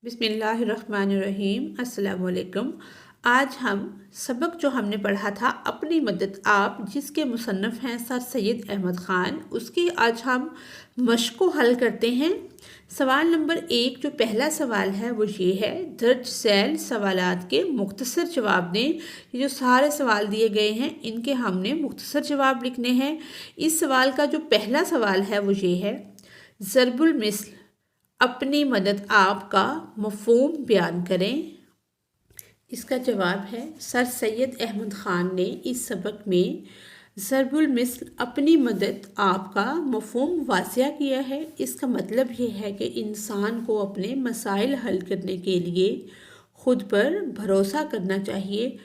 بسم اللہ الرحمن الرحیم۔ السلام علیکم۔ آج ہم سبق جو ہم نے پڑھا تھا اپنی مدد آپ، جس کے مصنف ہیں سر سید احمد خان، اس کی آج ہم مشق کو حل کرتے ہیں۔ سوال نمبر 1 جو پہلا سوال ہے وہ یہ ہے، درج ذیل سوالات کے مختصر جواب دیں۔ یہ جو سارے سوال دیے گئے ہیں ان کے ہم نے مختصر جواب لکھنے ہیں۔ اس سوال کا جو پہلا سوال ہے وہ یہ ہے، ضرب المثل اپنی مدد آپ کا مفہوم بیان کریں۔ اس کا جواب ہے، سر سید احمد خان نے اس سبق میں ضرب المثل اپنی مدد آپ کا مفہوم واضح کیا ہے۔ اس کا مطلب یہ ہے کہ انسان کو اپنے مسائل حل کرنے کے لیے خود پر بھروسہ کرنا چاہیے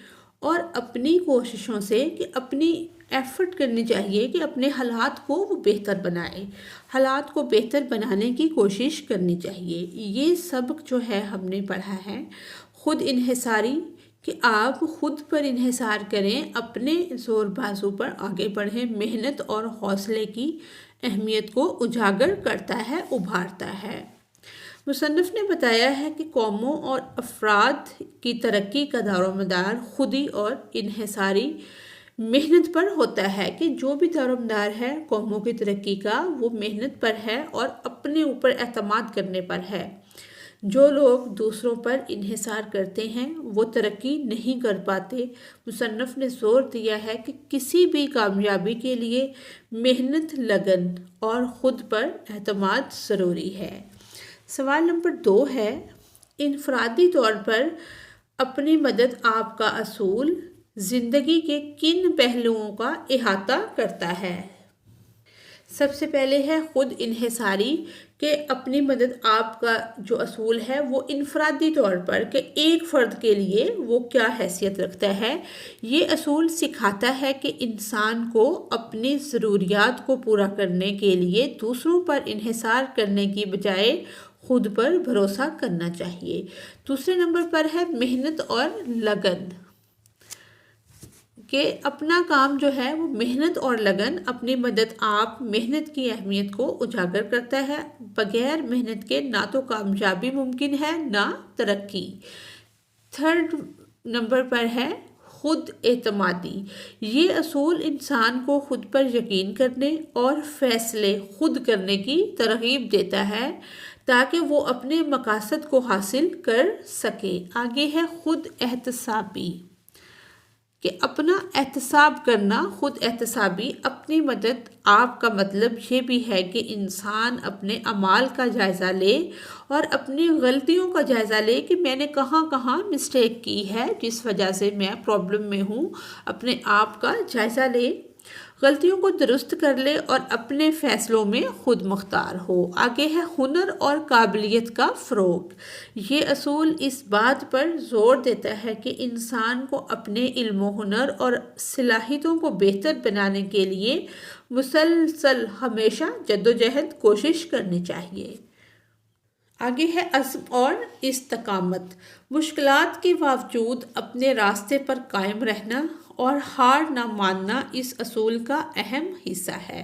اور اپنی کوششوں سے اپنی ایفرٹ کرنی چاہیے کہ اپنے حالات کو وہ بہتر بنائے، حالات کو بہتر بنانے کی کوشش کرنی چاہیے۔ یہ سبق جو ہے ہم نے پڑھا ہے خود انحصاری، کہ آپ خود پر انحصار کریں، اپنے زور بازو پر آگے بڑھیں، محنت اور حوصلے کی اہمیت کو اجاگر کرتا ہے، ابھارتا ہے۔ مصنف نے بتایا ہے کہ قوموں اور افراد کی ترقی کا دار و مدار خودی اور انحصاری محنت پر ہوتا ہے، کہ جو بھی دار و مدار ہے قوموں کی ترقی کا وہ محنت پر ہے اور اپنے اوپر اعتماد کرنے پر ہے۔ جو لوگ دوسروں پر انحصار کرتے ہیں وہ ترقی نہیں کر پاتے۔ مصنف نے زور دیا ہے کہ کسی بھی کامیابی کے لیے محنت، لگن اور خود پر اعتماد ضروری ہے۔ سوال نمبر 2 ہے، انفرادی طور پر اپنی مدد آپ کا اصول زندگی کے کن پہلوؤں کا احاطہ کرتا ہے؟ سب سے پہلے ہے خود انحصاری، کہ اپنی مدد آپ کا جو اصول ہے وہ انفرادی طور پر کہ ایک فرد کے لیے وہ کیا حیثیت رکھتا ہے۔ یہ اصول سکھاتا ہے کہ انسان کو اپنی ضروریات کو پورا کرنے کے لیے دوسروں پر انحصار کرنے کی بجائے خود پر بھروسہ کرنا چاہیے۔ دوسرے نمبر پر ہے محنت اور لگن، کہ اپنا کام جو ہے وہ محنت اور لگن، اپنی مدد آپ محنت کی اہمیت کو اجاگر کرتا ہے۔ بغیر محنت کے نہ تو کامیابی ممکن ہے نہ ترقی۔ تھرڈ نمبر پر ہے خود اعتمادی۔ یہ اصول انسان کو خود پر یقین کرنے اور فیصلے خود کرنے کی ترغیب دیتا ہے تاکہ وہ اپنے مقاصد کو حاصل کر سکے۔ آگے ہے خود احتسابی، کہ اپنا احتساب کرنا، خود احتسابی۔ اپنی مدد آپ کا مطلب یہ بھی ہے کہ انسان اپنے اعمال کا جائزہ لے اور اپنی غلطیوں کا جائزہ لے کہ میں نے کہاں کہاں مسٹیک کی ہے جس وجہ سے میں پرابلم میں ہوں، اپنے آپ کا جائزہ لے، غلطیوں کو درست کر لے اور اپنے فیصلوں میں خود مختار ہو۔ آگے ہے ہنر اور قابلیت کا فروغ۔ یہ اصول اس بات پر زور دیتا ہے کہ انسان کو اپنے علم و ہنر اور صلاحیتوں کو بہتر بنانے کے لیے مسلسل ہمیشہ جدوجہد کوشش کرنی چاہیے۔ آگے ہے عزم اور استقامت۔ مشکلات کے باوجود اپنے راستے پر قائم رہنا اور ہار نہ ماننا اس اصول کا اہم حصہ ہے۔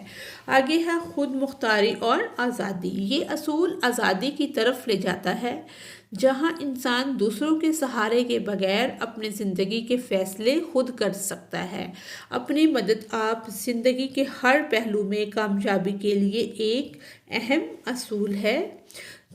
آگے ہے خود مختاری اور آزادی۔ یہ اصول آزادی کی طرف لے جاتا ہے، جہاں انسان دوسروں کے سہارے کے بغیر اپنی زندگی کے فیصلے خود کر سکتا ہے۔ اپنی مدد آپ زندگی کے ہر پہلو میں کامیابی کے لیے ایک اہم اصول ہے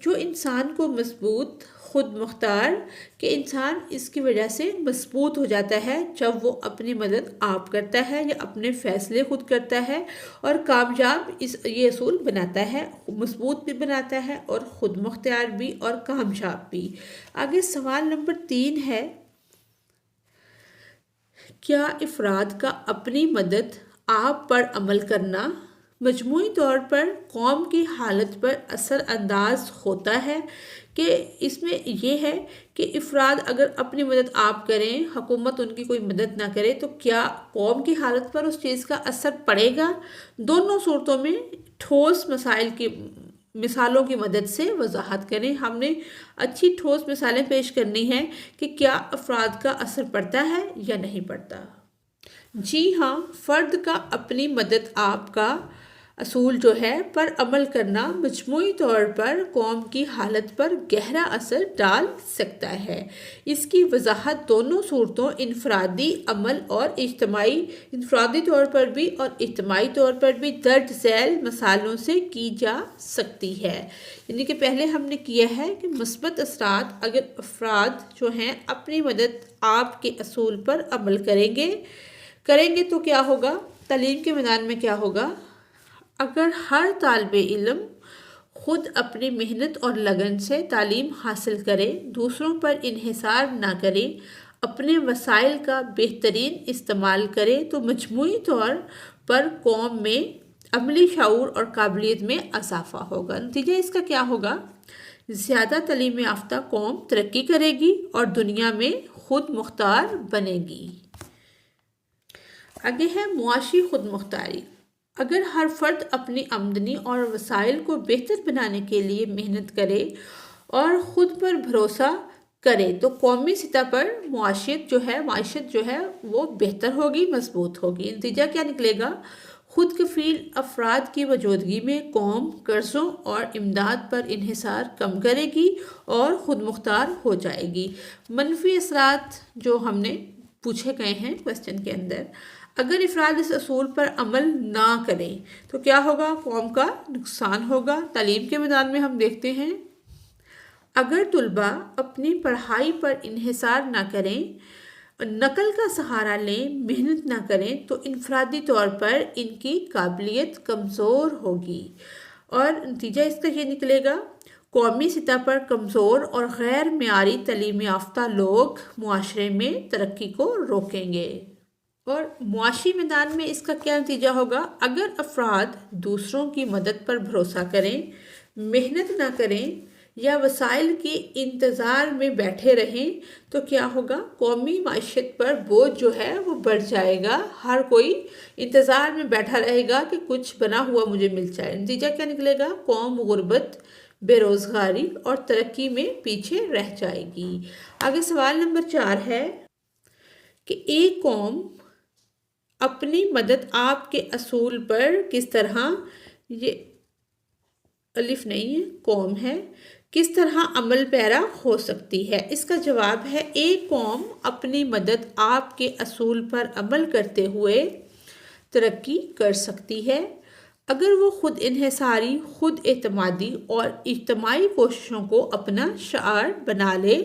جو انسان کو مضبوط، خود مختار، کہ انسان اس کی وجہ سے مضبوط ہو جاتا ہے جب وہ اپنی مدد آپ کرتا ہے یا اپنے فیصلے خود کرتا ہے، اور کامیاب یہ اصول بناتا ہے، مضبوط بھی بناتا ہے اور خود مختار بھی اور کامیاب بھی۔ آگے سوال نمبر 3 ہے، کیا افراد کا اپنی مدد آپ پر عمل کرنا مجموعی طور پر قوم کی حالت پر اثر انداز ہوتا ہے؟ کہ اس میں یہ ہے کہ افراد اگر اپنی مدد آپ کریں، حکومت ان کی کوئی مدد نہ کرے، تو کیا قوم کی حالت پر اس چیز کا اثر پڑے گا؟ دونوں صورتوں میں ٹھوس مسائل کی مثالوں کی مدد سے وضاحت کریں۔ ہم نے اچھی ٹھوس مثالیں پیش کرنی ہیں کہ کیا افراد کا اثر پڑتا ہے یا نہیں پڑتا۔ جی ہاں، فرد کا اپنی مدد آپ کا اصول جو ہے پر عمل کرنا مجموعی طور پر قوم کی حالت پر گہرا اثر ڈال سکتا ہے۔ اس کی وضاحت دونوں صورتوں انفرادی طور پر بھی اور اجتماعی طور پر بھی درج ذیل مثالوں سے کی جا سکتی ہے۔ یعنی کہ پہلے ہم نے کیا ہے کہ مثبت اثرات اگر افراد جو ہیں اپنی مدد آپ کے اصول پر عمل کریں گے تو کیا ہوگا؟ تعلیم کے میدان میں کیا ہوگا؟ اگر ہر طالب علم خود اپنی محنت اور لگن سے تعلیم حاصل کرے، دوسروں پر انحصار نہ کرے، اپنے وسائل کا بہترین استعمال کرے تو مجموعی طور پر قوم میں عملی شعور اور قابلیت میں اضافہ ہوگا۔ نتیجہ اس کا کیا ہوگا؟ زیادہ تعلیم یافتہ قوم ترقی کرے گی اور دنیا میں خود مختار بنے گی۔ آگے ہے معاشی خود مختاری۔ اگر ہر فرد اپنی آمدنی اور وسائل کو بہتر بنانے کے لیے محنت کرے اور خود پر بھروسہ کرے تو قومی سطح پر معیشت جو ہے وہ بہتر ہوگی، مضبوط ہوگی۔ نتیجہ کیا نکلے گا؟ خود کفیل افراد کی موجودگی میں قوم قرضوں اور امداد پر انحصار کم کرے گی اور خود مختار ہو جائے گی۔ منفی اثرات جو ہم نے پوچھے گئے ہیں کویسچن کے اندر، اگر افراد اس اصول پر عمل نہ کریں تو کیا ہوگا؟ قوم کا نقصان ہوگا۔ تعلیم کے میدان میں ہم دیکھتے ہیں اگر طلباء اپنی پڑھائی پر انحصار نہ کریں، نقل کا سہارا لیں، محنت نہ کریں تو انفرادی طور پر ان کی قابلیت کمزور ہوگی اور نتیجہ اس کا یہ نکلے گا قومی سطح پر کمزور اور غیر معیاری تعلیم یافتہ لوگ معاشرے میں ترقی کو روکیں گے۔ اور معاشی میدان میں اس کا کیا نتیجہ ہوگا؟ اگر افراد دوسروں کی مدد پر بھروسہ کریں، محنت نہ کریں یا وسائل کے انتظار میں بیٹھے رہیں تو کیا ہوگا؟ قومی معیشت پر بوجھ جو ہے وہ بڑھ جائے گا۔ ہر کوئی انتظار میں بیٹھا رہے گا کہ کچھ بنا ہوا مجھے مل جائے۔ نتیجہ کیا نکلے گا؟ قوم غربت، بے روزگاری اور ترقی میں پیچھے رہ جائے گی۔ آگے سوال نمبر 4 ہے کہ ایک قوم اپنی مدد آپ کے اصول پر کس طرح، یہ الف نہیں ہے قوم ہے، کس طرح عمل پیرا ہو سکتی ہے؟ اس کا جواب ہے ایک قوم اپنی مدد آپ کے اصول پر عمل کرتے ہوئے ترقی کر سکتی ہے اگر وہ خود انحصاری، خود اعتمادی اور اجتماعی کوششوں کو اپنا شعار بنا لے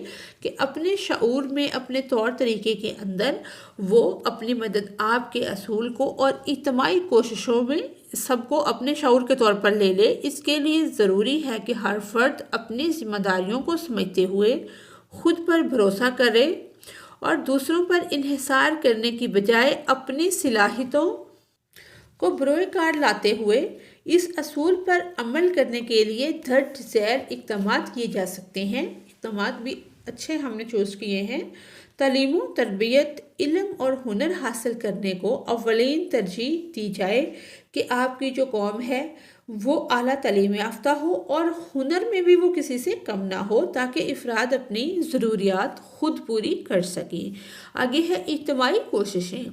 کہ اپنے شعور میں، اپنے طور طریقے کے اندر وہ اپنی مدد آپ کے اصول کو اور اجتماعی کوششوں میں سب کو اپنے شعور کے طور پر لے لے۔ اس کے لیے ضروری ہے کہ ہر فرد اپنی ذمہ داریوں کو سمجھتے ہوئے خود پر بھروسہ کرے اور دوسروں پر انحصار کرنے کی بجائے اپنی صلاحیتوں کو بروئے کار لاتے ہوئے اس اصول پر عمل کرنے کے لیے درج ذیل اقدامات کیے جا سکتے ہیں۔ اقدامات بھی اچھے ہم نے چوز کیے ہیں۔ تعلیم و تربیت، علم اور ہنر حاصل کرنے کو اولین ترجیح دی جائے کہ آپ کی جو قوم ہے وہ اعلیٰ تعلیم یافتہ ہو اور ہنر میں بھی وہ کسی سے کم نہ ہو تاکہ افراد اپنی ضروریات خود پوری کر سکیں۔ آگے ہے اجتماعی کوششیں۔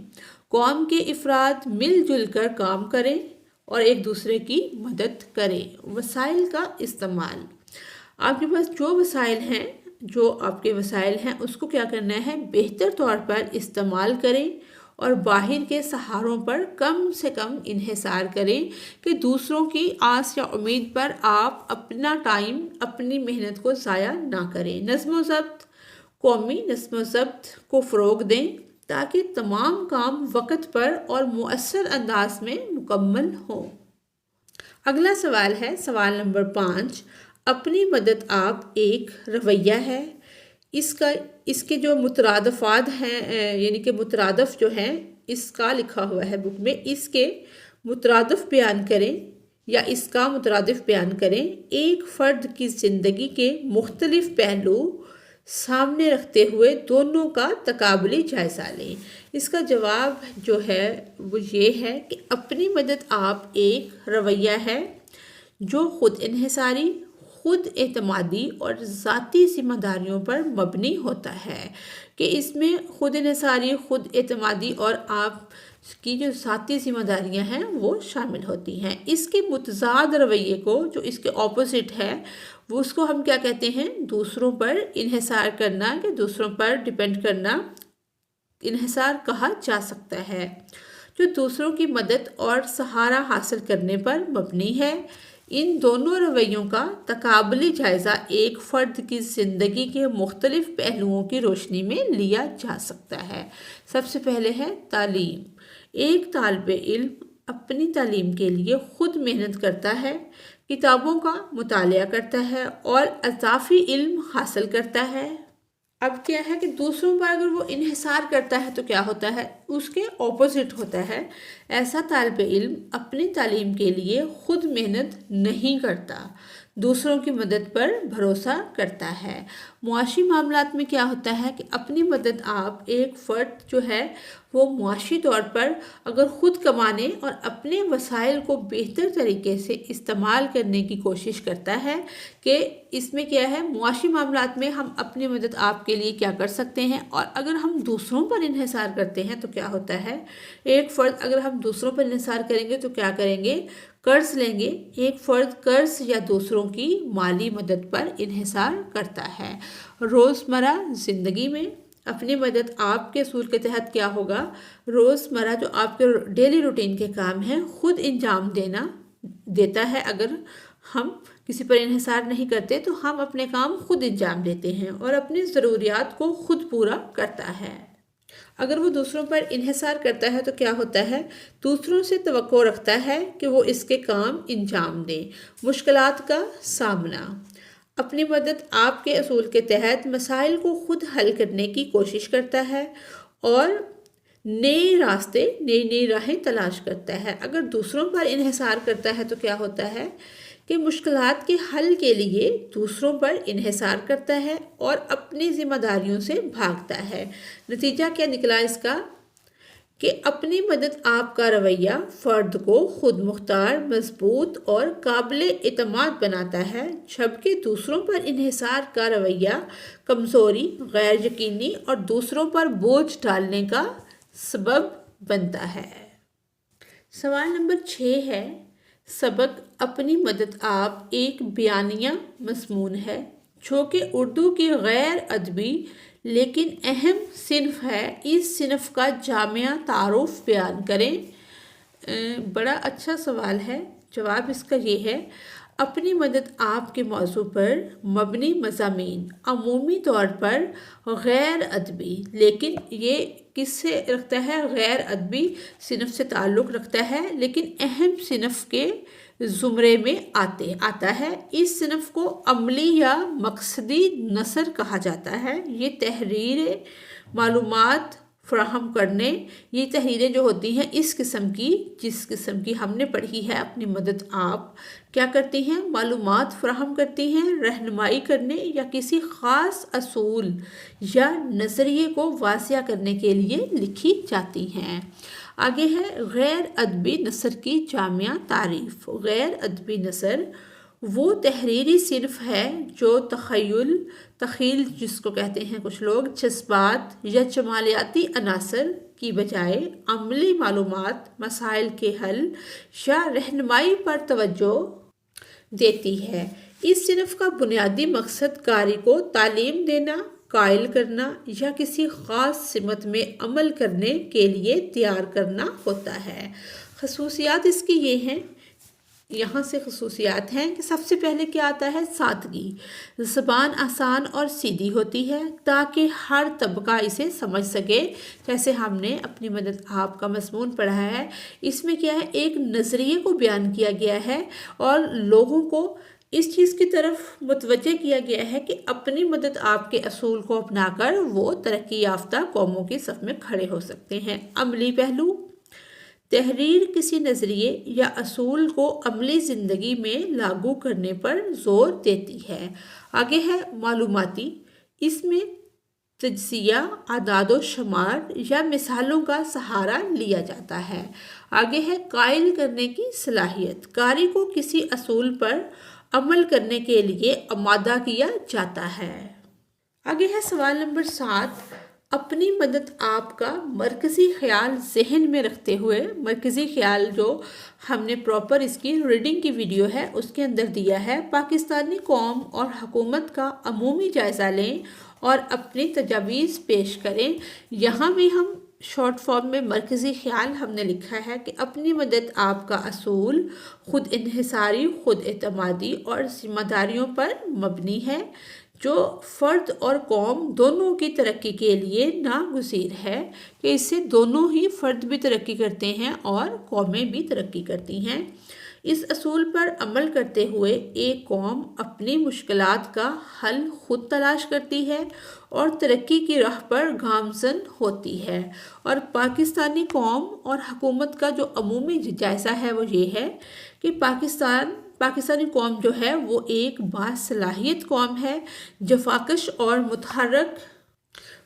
قوم کے افراد مل جل کر کام کریں اور ایک دوسرے کی مدد کریں۔ وسائل کا استعمال۔ آپ کے پاس جو آپ کے وسائل ہیں اس کو کیا کرنا ہے؟ بہتر طور پر استعمال کریں اور باہر کے سہاروں پر کم سے کم انحصار کریں کہ دوسروں کی آس یا امید پر آپ اپنا ٹائم، اپنی محنت کو ضائع نہ کریں۔ نظم و ضبط۔ قومی نظم و ضبط کو فروغ دیں تاکہ تمام کام وقت پر اور مؤثر انداز میں مکمل ہوں۔ اگلا سوال ہے سوال نمبر 5۔ اپنی مدد آپ ایک رویہ ہے، اس کے جو مترادفات ہیں یعنی کہ مترادف جو ہیں اس کا لکھا ہوا ہے بک میں، اس کے مترادف بیان کریں یا اس کا مترادف بیان کریں۔ ایک فرد کی زندگی کے مختلف پہلو سامنے رکھتے ہوئے دونوں کا تقابلی جائزہ لیں۔ اس کا جواب جو ہے وہ یہ ہے کہ اپنی مدد آپ ایک رویہ ہے جو خود انحصاری، خود اعتمادی اور ذاتی ذمہ داریوں پر مبنی ہوتا ہے، کہ اس میں خود انحصاری، خود اعتمادی اور آپ کی جو ذاتی ذمہ داریاں ہیں وہ شامل ہوتی ہیں۔ اس کے متضاد رویے کو، جو اس کے اپوزٹ ہے، وہ اس کو ہم کیا کہتے ہیں؟ دوسروں پر انحصار کرنا، کہ دوسروں پر ڈیپینڈ کرنا انحصار کہا جا سکتا ہے، جو دوسروں کی مدد اور سہارا حاصل کرنے پر مبنی ہے۔ ان دونوں رویوں کا تقابلی جائزہ ایک فرد کی زندگی کے مختلف پہلوؤں کی روشنی میں لیا جا سکتا ہے۔ سب سے پہلے ہے تعلیم۔ ایک طالب علم اپنی تعلیم کے لیے خود محنت کرتا ہے، کتابوں کا مطالعہ کرتا ہے اور اضافی علم حاصل کرتا ہے۔ اب کیا ہے کہ دوسروں پر اگر وہ انحصار کرتا ہے تو کیا ہوتا ہے؟ اس کے اپوزٹ ہوتا ہے۔ ایسا طالب علم اپنی تعلیم کے لیے خود محنت نہیں کرتا، دوسروں کی مدد پر بھروسہ کرتا ہے۔ معاشی معاملات میں کیا ہوتا ہے کہ اپنی مدد آپ ایک فرد جو ہے وہ معاشی طور پر اگر خود کمانے اور اپنے وسائل کو بہتر طریقے سے استعمال کرنے کی کوشش کرتا ہے، کہ اس میں کیا ہے، معاشی معاملات میں ہم اپنی مدد آپ کے لیے کیا کر سکتے ہیں، اور اگر ہم دوسروں پر انحصار کرتے ہیں تو کیا ہوتا ہے؟ ایک فرد اگر ہم دوسروں پر انحصار کریں گے تو کیا کریں گے؟ قرض لیں گے۔ ایک فرد قرض یا دوسروں کی مالی مدد پر انحصار کرتا ہے۔ روزمرہ زندگی میں اپنی مدد آپ کے اصول کے تحت کیا ہوگا؟ روزمرہ جو آپ کے ڈیلی روٹین کے کام ہیں خود انجام دیتا ہے۔ اگر ہم کسی پر انحصار نہیں کرتے تو ہم اپنے کام خود انجام دیتے ہیں اور اپنی ضروریات کو خود پورا کرتا ہے۔ اگر وہ دوسروں پر انحصار کرتا ہے تو کیا ہوتا ہے؟ دوسروں سے توقع رکھتا ہے کہ وہ اس کے کام انجام دیں۔ مشکلات کا سامنا۔ اپنی مدد آپ کے اصول کے تحت مسائل کو خود حل کرنے کی کوشش کرتا ہے اور نئی راہیں تلاش کرتا ہے۔ اگر دوسروں پر انحصار کرتا ہے تو کیا ہوتا ہے کہ مشکلات کے حل کے لیے دوسروں پر انحصار کرتا ہے اور اپنی ذمہ داریوں سے بھاگتا ہے۔ نتیجہ کیا نکلا اس کا؟ کہ اپنی مدد آپ کا رویہ فرد کو خود مختار، مضبوط اور قابل اعتماد بناتا ہے، جبکہ دوسروں پر انحصار کا رویہ کمزوری، غیر یقینی اور دوسروں پر بوجھ ڈالنے کا سبب بنتا ہے۔ سوال نمبر 6 ہے، سبق اپنی مدد آپ ایک بیانیہ مضمون ہے جو کہ اردو کی غیر ادبی لیکن اہم صنف ہے۔ اس صنف کا جامع تعارف بیان کریں۔ بڑا اچھا سوال ہے۔ جواب اس کا یہ ہے، اپنی مدد آپ کے موضوع پر مبنی مضامین عمومی طور پر غیر ادبی، لیکن یہ کس سے رکھتا ہے؟ غیر ادبی صنف سے تعلق رکھتا ہے، لیکن اہم صنف کے زمرے میں آتا ہے۔ اس صنف کو عملی یا مقصدی نثر کہا جاتا ہے۔ یہ تحریریں معلومات فراہم کرنے، یہ تحریریں جو ہوتی ہیں جس قسم کی ہم نے پڑھی ہے، اپنی مدد آپ کیا کرتی ہیں؟ معلومات فراہم کرتی ہیں، رہنمائی کرنے یا کسی خاص اصول یا نظریے کو واضح کرنے کے لیے لکھی جاتی ہیں۔ آگے ہے غیر ادبی نثر کی جامع تعریف۔ غیر ادبی نثر وہ تحریری صنف ہے جو تخیل جس کو کہتے ہیں کچھ لوگ، جذبات یا جمالیاتی عناصر کی بجائے عملی معلومات، مسائل کے حل یا رہنمائی پر توجہ دیتی ہے۔ اس صنف کا بنیادی مقصد قاری کو تعلیم دینا، قائل کرنا یا کسی خاص سمت میں عمل کرنے کے لیے تیار کرنا ہوتا ہے۔ خصوصیات اس کی یہ ہیں، یہاں سے خصوصیات ہیں کہ سب سے پہلے کیا آتا ہے؟ سادگی۔ زبان آسان اور سیدھی ہوتی ہے تاکہ ہر طبقہ اسے سمجھ سکے۔ جیسے ہم نے اپنی مدد آپ کا مضمون پڑھا ہے، اس میں کیا ہے؟ ایک نظریے کو بیان کیا گیا ہے اور لوگوں کو اس چیز کی طرف متوجہ کیا گیا ہے کہ اپنی مدد آپ کے اصول کو اپنا کر وہ ترقی یافتہ قوموں کی صف میں کھڑے ہو سکتے ہیں۔ عملی پہلو، تحریر کسی نظریے یا اصول کو عملی زندگی میں لاگو کرنے پر زور دیتی ہے۔ آگے ہے معلوماتی، اس میں تجزیہ، اعداد و شمار یا مثالوں کا سہارا لیا جاتا ہے۔ آگے ہے قائل کرنے کی صلاحیت، قاری کو کسی اصول پر عمل کرنے کے لیے آمادہ کیا جاتا ہے۔ آگے ہے سوال نمبر 7، اپنی مدد آپ کا مرکزی خیال ذہن میں رکھتے ہوئے، مرکزی خیال جو ہم نے پراپر اس کی ریڈنگ کی ویڈیو ہے اس کے اندر دیا ہے، پاکستانی قوم اور حکومت کا عمومی جائزہ لیں اور اپنی تجاویز پیش کریں۔ یہاں بھی ہم شارٹ فارم میں مرکزی خیال ہم نے لکھا ہے کہ اپنی مدد آپ کا اصول خود انحصاری، خود اعتمادی اور ذمہ داریوں پر مبنی ہے، جو فرد اور قوم دونوں کی ترقی کے لیے ناگزیر ہے، کہ اس سے دونوں ہی فرد بھی ترقی کرتے ہیں اور قومیں بھی ترقی کرتی ہیں۔ اس اصول پر عمل کرتے ہوئے ایک قوم اپنی مشکلات کا حل خود تلاش کرتی ہے اور ترقی کی راہ پر گامزن ہوتی ہے، اور پاکستانی قوم اور حکومت کا جو عمومی جائزہ ہے وہ یہ ہے کہ پاکستانی قوم جو ہے وہ ایک باصلاحیت قوم ہے، جفاکش اور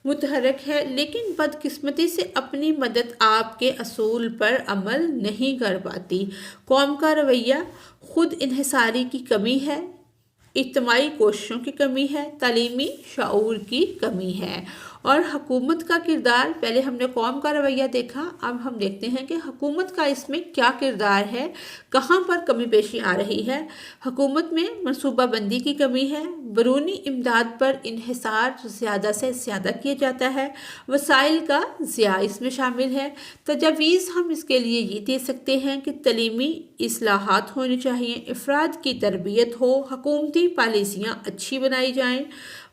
متحرک ہے، لیکن بدقسمتی سے اپنی مدد آپ کے اصول پر عمل نہیں کر پاتی۔ قوم کا رویہ خود انحصاری کی کمی ہے، اجتماعی کوششوں کی کمی ہے، تعلیمی شعور کی کمی ہے، اور حکومت کا کردار، پہلے ہم نے قوم کا رویہ دیکھا، اب ہم دیکھتے ہیں کہ حکومت کا اس میں کیا کردار ہے، کہاں پر کمی پیشی آ رہی ہے۔ حکومت میں منصوبہ بندی کی کمی ہے، بیرونی امداد پر انحصار زیادہ سے زیادہ کیا جاتا ہے، وسائل کا ضیاع اس میں شامل ہے۔ تجاویز ہم اس کے لیے یہ دے سکتے ہیں کہ تعلیمی اصلاحات ہونی چاہیے، افراد کی تربیت ہو، حکومتی پالیسیاں اچھی بنائی جائیں،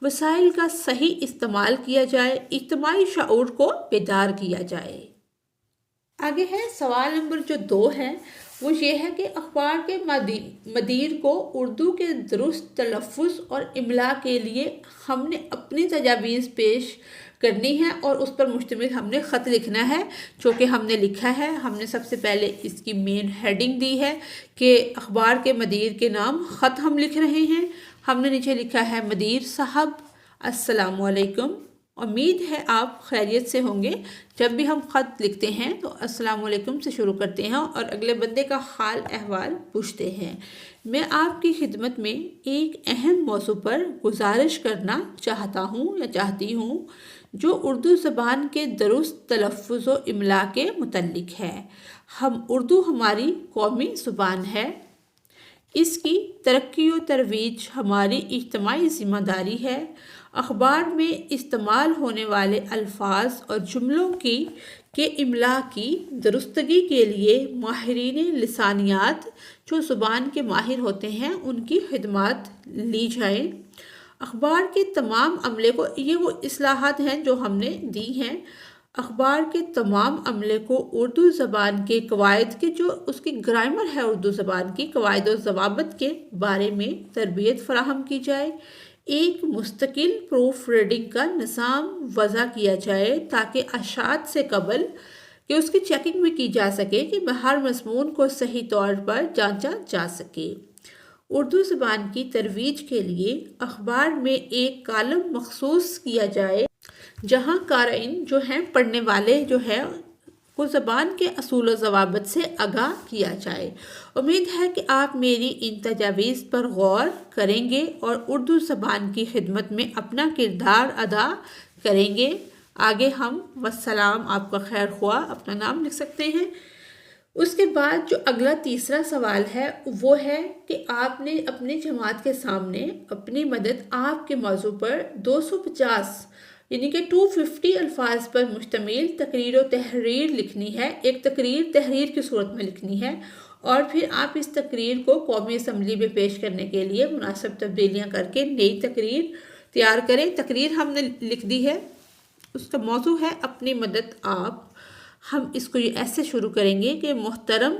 وسائل کا صحیح استعمال کیا جائے، اجتماعی شعور کو بیدار کیا جائے۔ آگے ہے سوال نمبر جو 2 ہے، وہ یہ ہے کہ اخبار کے مدیر کو اردو کے درست تلفظ اور املا کے لیے ہم نے اپنی تجاویز پیش کرنی ہے، اور اس پر مشتمل ہم نے خط لکھنا ہے، جو کہ ہم نے لکھا ہے۔ ہم نے سب سے پہلے اس کی مین ہیڈنگ دی ہے کہ اخبار کے مدیر کے نام خط ہم لکھ رہے ہیں۔ ہم نے نیچے لکھا ہے مدیر صاحب السلام علیکم، امید ہے آپ خیریت سے ہوں گے۔ جب بھی ہم خط لکھتے ہیں تو السلام علیکم سے شروع کرتے ہیں اور اگلے بندے کا حال احوال پوچھتے ہیں۔ میں آپ کی خدمت میں ایک اہم موضوع پر گزارش کرنا چاہتا ہوں یا چاہتی ہوں، جو اردو زبان کے درست تلفظ و املا کے متعلق ہے۔ اردو ہماری قومی زبان ہے، اس کی ترقی و ترویج ہماری اجتماعی ذمہ داری ہے۔ اخبار میں استعمال ہونے والے الفاظ اور جملوں کے املا کی درستگی کے لیے ماہرین لسانیات جو زبان کے ماہر ہوتے ہیں ان کی خدمات لی جائیں۔ اخبار کے تمام عملے کو، یہ وہ اصلاحات ہیں جو ہم نے دی ہیں، اخبار کے تمام عملے کو اردو زبان کے قواعد کے، جو اس کی گرامر ہے اردو زبان کی، قواعد و ضوابط کے بارے میں تربیت فراہم کی جائے۔ ایک مستقل پروف ریڈنگ کا نظام وضع کیا جائے تاکہ اشاعت سے قبل کہ اس کی چیکنگ بھی کی جا سکے کہ ہر مضمون کو صحیح طور پر جانچا جا سکے۔ اردو زبان کی ترویج کے لیے اخبار میں ایک کالم مخصوص کیا جائے جہاں قارئین جو ہیں، پڑھنے والے جو ہے، کو زبان کے اصول و ضوابط سے آگاہ کیا جائے۔ امید ہے کہ آپ میری ان تجاویز پر غور کریں گے اور اردو زبان کی خدمت میں اپنا کردار ادا کریں گے۔ آگے ہم والسلام، آپ کا خیر خواہ، اپنا نام لکھ سکتے ہیں۔ اس کے بعد جو اگلا تیسرا سوال ہے وہ ہے کہ آپ نے اپنی جماعت کے سامنے اپنی مدد آپ کے موضوع پر 250 یعنی کہ 250 الفاظ پر مشتمل تقریر و تحریر لکھنی ہے، ایک تحریر کی صورت میں لکھنی ہے، اور پھر آپ اس تقریر کو قومی اسمبلی میں پیش کرنے کے لیے مناسب تبدیلیاں کر کے نئی تقریر تیار کریں۔ تقریر ہم نے لکھ دی ہے، اس کا موضوع ہے اپنی مدد آپ۔ ہم اس کو ایسے شروع کریں گے کہ محترم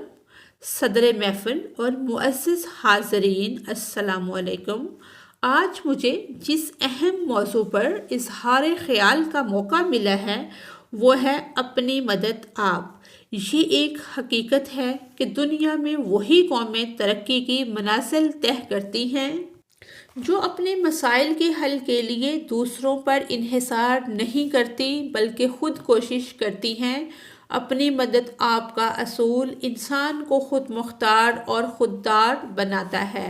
صدر محفل اور معزز حاضرین، السلام علیکم۔ آج مجھے جس اہم موضوع پر اظہار خیال کا موقع ملا ہے وہ ہے اپنی مدد آپ۔ یہ ایک حقیقت ہے کہ دنیا میں وہی قومیں ترقی کی منازل طے کرتی ہیں جو اپنے مسائل کے حل کے لیے دوسروں پر انحصار نہیں کرتی بلکہ خود کوشش کرتی ہیں۔ اپنی مدد آپ کا اصول انسان کو خود مختار اور خوددار بناتا ہے۔